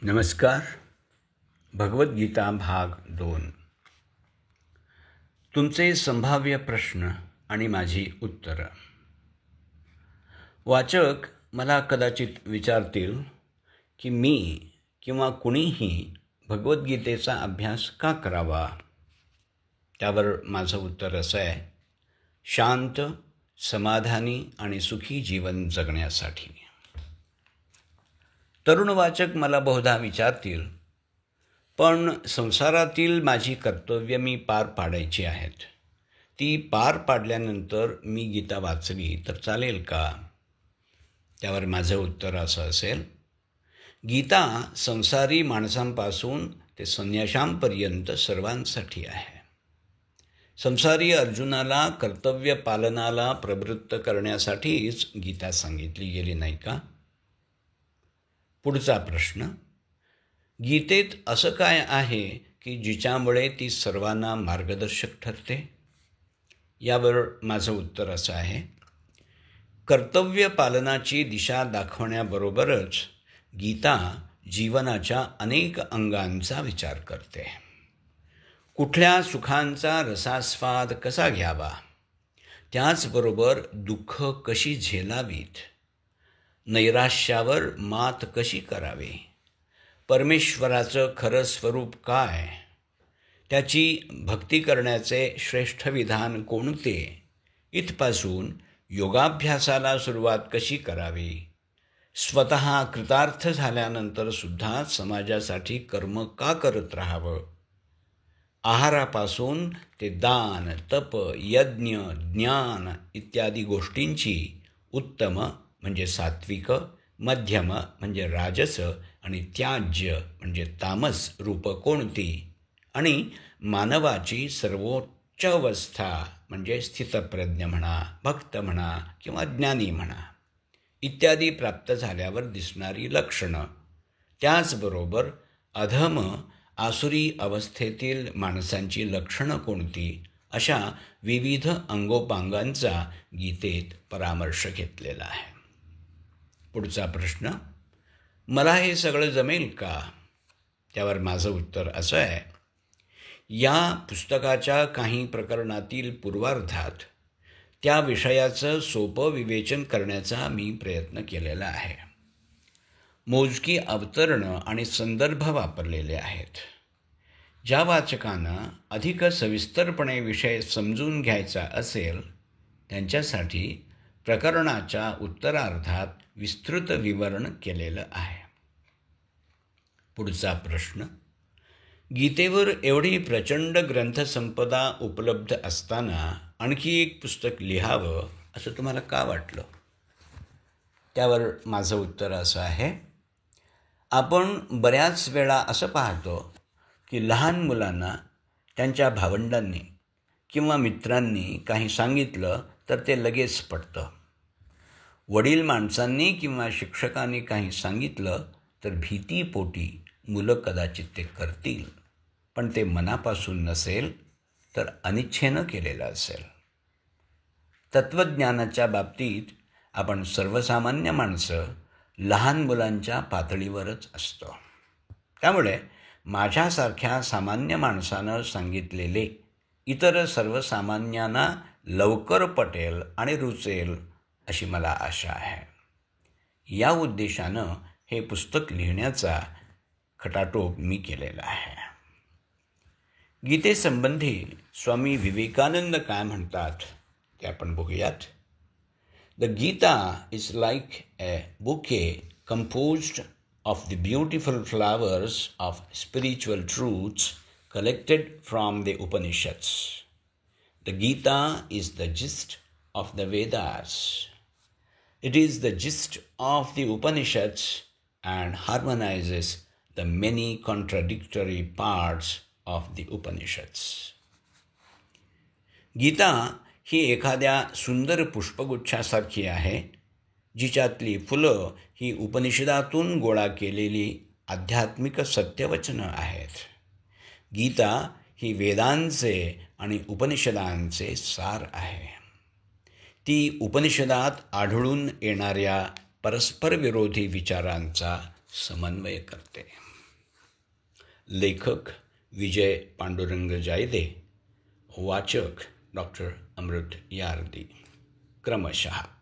नमस्कार. भगवद्गीता भाग 2. तुमचे संभाव्य प्रश्न आणि माझी उत्तरं. वाचक मला कदाचित विचारतील की मी किंवा कुणीही भगवद्गीतेचा अभ्यास का करावा. त्यावर माझं उत्तर असं आहे, शांत, समाधानी आणि सुखी जीवन जगण्यासाठी. तरुण वाचक मला बहुधा विचारतील, पण संसारातील माझी कर्तव्य मी पार पाडायची आहेत. ती पार पाडल्यानंतर मी गीता वाचली तर चालेल का? त्यावर माझं उत्तर असं असेल, गीता संसारी माणसांपासून ते संन्याशांपर्यंत सर्वांसाठी आहे. संसारी अर्जुनाला कर्तव्य पालनाला प्रवृत्त करण्यासाठीच गीता सांगितली गेली नाही का? पुढचा प्रश्न, गीतेत असं काय आहे की जिच्यामुळे ती सर्वांना मार्गदर्शक ठरते? यावर माझं उत्तर असं आहे, कर्तव्य पालनाची दिशा दाखवण्याबरोबरच गीता जीवनाच्या अनेक अंगांचा विचार करते. कुठल्या सुखांचा रसास्वाद कसा घ्यावा, त्याचबरोबर दुःख कशी झेलावीत, नैराश्यावर मात कशी करावी, परमेश्वराचं खरं स्वरूप काय, त्याची भक्ती करण्याचे श्रेष्ठ विधान कोणते, इथपासून योगाभ्यासाला सुरुवात कशी करावी, स्वतः कृतार्थ झाल्यानंतर सुद्धा समाजासाठी कर्म का करत राहावं, आहारापासून ते दान, तप, यज्ञ, ज्ञान इत्यादी गोष्टींची उत्तम म्हणजे सात्विक, मध्यम म्हणजे राजस आणि त्याज्य म्हणजे तामस रूप कोणती, आणि मानवाची सर्वोच्च अवस्था म्हणजे स्थितप्रज्ञ म्हणा, भक्त म्हणा किंवा ज्ञानी म्हणा इत्यादी प्राप्त झाल्यावर दिसणारी लक्षणं, त्याचबरोबर अधम आसुरी अवस्थेतील माणसांची लक्षणं कोणती, अशा विविध अंगोपांगांचा गीतेत परामर्श घेतलेला आहे. पुढचा प्रश्न, मला हे सगळं जमेल का? त्यावर माझं उत्तर असं आहे, या पुस्तकाच्या काही प्रकरणातील पूर्वार्धात त्या विषयाचं सोपं विवेचन करण्याचा मी प्रयत्न केलेला आहे. मोजकी अवतरणं आणि संदर्भ वापरलेले आहेत. ज्या वाचकांना अधिक सविस्तरपणे विषय समजून घ्यायचा असेल त्यांच्यासाठी प्रकरणाच्या उत्तरार्धात विस्तृत विवरण केलेलं आहे. पुढचा प्रश्न, गीतेवर एवढी प्रचंड ग्रंथसंपदा उपलब्ध असताना आणखी एक पुस्तक लिहावं असं तुम्हाला का वाटलं? त्यावर माझं उत्तर असं आहे, आपण बऱ्याच वेळा असं पाहतो की लहान मुलांना त्यांच्या भावंडांनी किंवा मित्रांनी काही सांगितलं तर ते लगेच पटतं. वडील माणसांनी किंवा शिक्षकांनी काही सांगितलं तर भीतीपोटी मुलं कदाचित ते करतील, पण ते मनापासून नसेल तर अनिच्छेनं केलेलं असेल. तत्त्वज्ञानाच्या बाबतीत आपण सर्वसामान्य माणसं लहान मुलांच्या पातळीवरच असतो. त्यामुळे माझ्यासारख्या सामान्य माणसानं सांगितलेले इतर सर्वसामान्यांना लवकर पटेल आणि रुचेल अशी मला आशा आहे. या उद्देशानं हे पुस्तक लिहिण्याचा खटाटोप मी केलेला आहे. गीतेसंबंधी स्वामी विवेकानंद काय म्हणतात ते आपण बघूयात. The Gita is like a bouquet composed of the beautiful flowers of spiritual truths collected from the Upanishads. The Gita is the gist of the Vedas. It is the gist of the Upanishads and harmonizes the many contradictory parts of the Upanishads. Gita ही एखाद्या सुंदर पुष्पगुच्छासारखी आहे, जिच्यातली फुलं ही उपनिषदातून गोळा केलेली आध्यात्मिक सत्यवचनं आहेत. गीता ही वेदांचे आणि उपनिषदांचे सार आहे. ती उपनिषदात आढळून येणाऱ्या परस्पर विरोधी विचारांचा समन्वय करते. लेखक विजय पांडुरंग जायदे, वाचक डॉक्टर अमृत यार्दी क्रमशः.